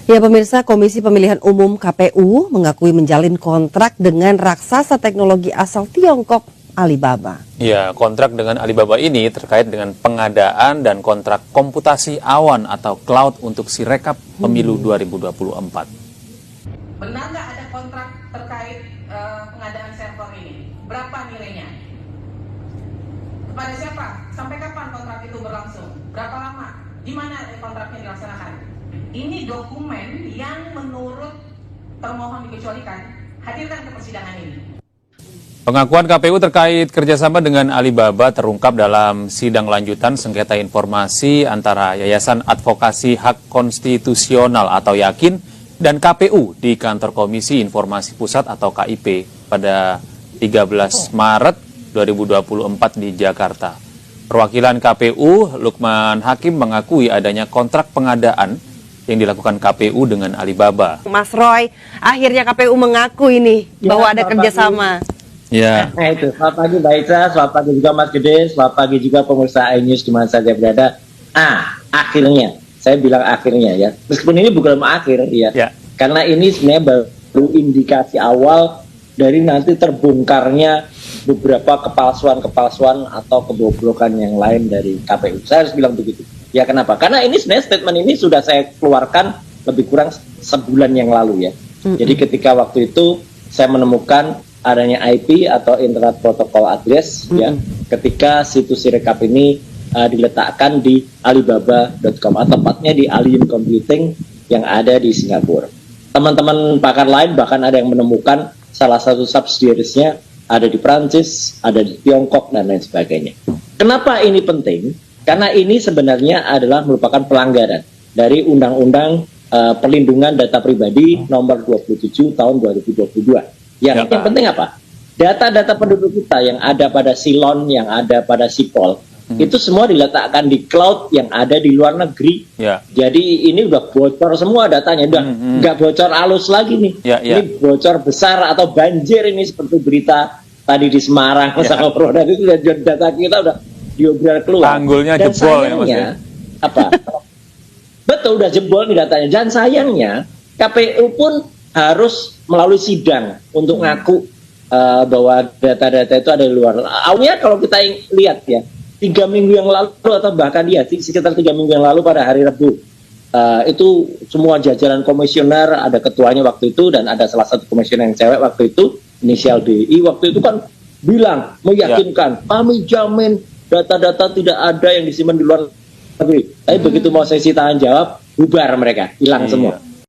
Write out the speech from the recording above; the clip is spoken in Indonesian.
Ya pemirsa, Komisi Pemilihan Umum KPU mengakui menjalin kontrak dengan raksasa teknologi asal Tiongkok Alibaba. Ya, kontrak dengan Alibaba ini terkait dengan pengadaan dan kontrak komputasi awan atau cloud untuk Sirekap Pemilu 2024. Benar nggak ada kontrak terkait pengadaan server ini? Berapa nilainya? Kepada siapa? Sampai kapan kontrak itu berlangsung? Berapa lama? Di mana kontraknya dilaksanakan? Ini dokumen yang menurut termohon dikecualikan, hadirkan ke persidangan ini. Pengakuan KPU terkait kerjasama dengan Alibaba terungkap dalam sidang lanjutan sengketa informasi antara Yayasan Advokasi Hak Konstitusional atau Yakin dan KPU di Kantor Komisi Informasi Pusat atau KIP pada 13 Maret 2024 di Jakarta. Perwakilan KPU, Lukman Hakim, mengakui adanya kontrak pengadaan yang dilakukan KPU dengan Alibaba. Mas Roy, akhirnya KPU mengaku ini bahwa ada kerjasama. Ya. Nah itu, selamat pagi Mbak Ica, selamat pagi juga Mas Gede, selamat pagi juga pemirsa iNews di mana saja berada. Akhirnya, saya bilang akhirnya ya, meskipun ini bukan akhir ya, karena ini sebenarnya baru indikasi awal dari nanti terbongkarnya beberapa kepalsuan atau kebobrokan yang lain dari KPU. Saya harus bilang begitu. Ya kenapa? Karena ini sebenarnya statement ini sudah saya keluarkan lebih kurang sebulan yang lalu ya. Jadi ketika waktu itu saya menemukan adanya IP atau Internet Protocol Address ya, ketika situs Sirekap ini diletakkan di Alibaba.com atau tepatnya di Alien Computing yang ada di Singapura. Teman-teman pakar lain bahkan ada yang menemukan salah satu subsidiaries-nya ada di Prancis, ada di Tiongkok dan lain sebagainya. Kenapa ini penting? Karena ini sebenarnya adalah merupakan pelanggaran dari Undang-Undang Perlindungan Data Pribadi nomor 27 tahun 2022. Yang penting apa? Data-data penduduk kita yang ada pada Silon, yang ada pada Sipol, itu semua diletakkan di cloud yang ada di luar negeri. Jadi ini udah bocor semua datanya, udah nggak bocor halus lagi nih. Ini bocor besar atau banjir ini seperti berita tadi di Semarang sama Proda itu data kita udah diobral keluar. Tanggulnya dan jebol sayangnya, ya Mas. Apa? Betul, udah jebol nih datanya. Dan sayangnya KPU pun harus melalui sidang untuk ngaku bahwa data-data itu ada di luar. Awalnya kalau kita lihat ya, 3 minggu yang lalu atau bahkan ya sekitar 3 minggu yang lalu pada hari Rabu, itu semua jajaran komisioner, ada ketuanya waktu itu dan ada salah satu komisioner yang cewek waktu itu, inisial DI, waktu itu kan bilang, meyakinkan, kami jamin data-data tidak ada yang disimpan di luar negeri. Tapi begitu mau sesi tahan jawab, bubar mereka, hilang semua.